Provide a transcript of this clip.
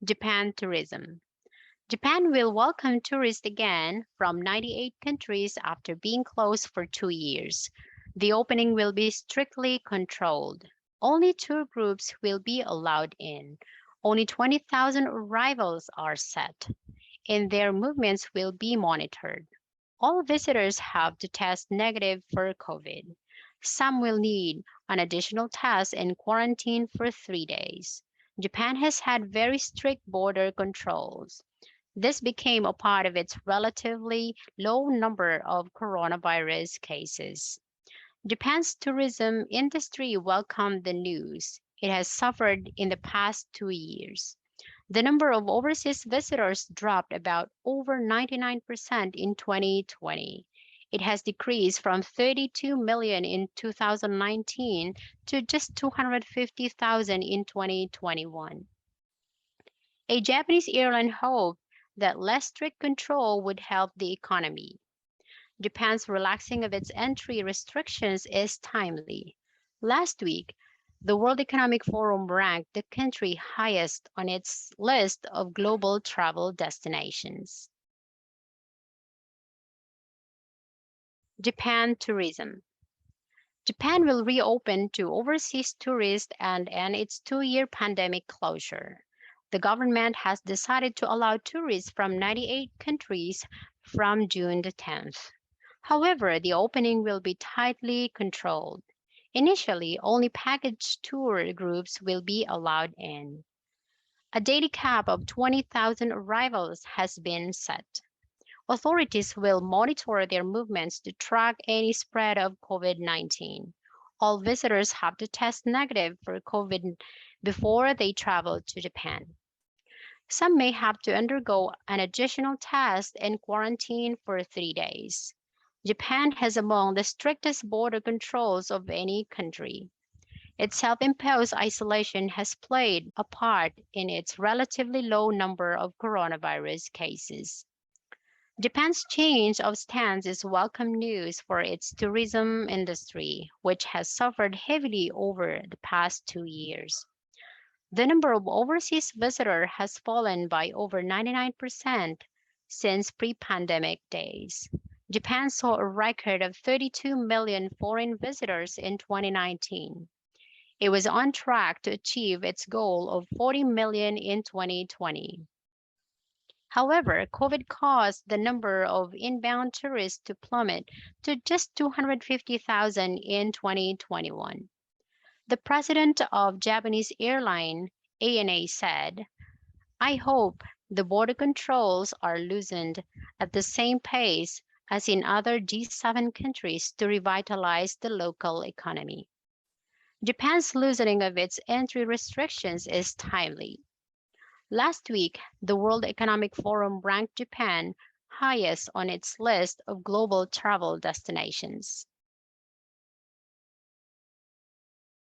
Japan tourism. Japan will welcome tourists again from 98 countries after being closed for 2 years. The opening will be strictly controlled. Only tour groups will be allowed in. Only 20,000 arrivals are set, and their movements will be monitored. All visitors have to test negative for COVID. Some will need an additional test and quarantine for 3 days. Japan has had very strict border controls. This became a part of its relatively low number of coronavirus cases. Japan's tourism industry welcomed the news. It has suffered in the past 2 years. The number of overseas visitors dropped about over 99% in 2020. It has decreased from 32 million in 2019 to just 250,000 in 2021. A Japanese airline hoped that less strict control would help the economy. Japan's relaxing of its entry restrictions is timely. Last week, the World Economic Forum ranked the country highest on its list of global travel destinations. Japan tourism. Japan will reopen to overseas tourists and end its 2-year pandemic closure. The government has decided to allow tourists from 98 countries from June the 10th. However, the opening will be tightly controlled. Initially, only package tour groups will be allowed in. A daily cap of 20,000 arrivals has been set. Authorities will monitor their movements to track any spread of COVID-19. All visitors have to test negative for COVID before they travel to Japan. Some may have to undergo an additional test and quarantine for 3 days. Japan has among the strictest border controls of any country. Its self-imposed isolation has played a part in its relatively low number of coronavirus cases. Japan's change of stance is welcome news for its tourism industry, which has suffered heavily over the past 2 years. The number of overseas visitors has fallen by over 99% since pre-pandemic days. Japan saw a record of 32 million foreign visitors in 2019. It was on track to achieve its goal of 40 million in 2020. However, COVID caused the number of inbound tourists to plummet to just 250,000 in 2021. The president of Japanese airline ANA said, "I hope the border controls are loosened at the same pace as in other G7 countries to revitalize the local economy." Japan's loosening of its entry restrictions is timely. Last week, the World Economic Forum ranked Japan highest on its list of global travel destinations.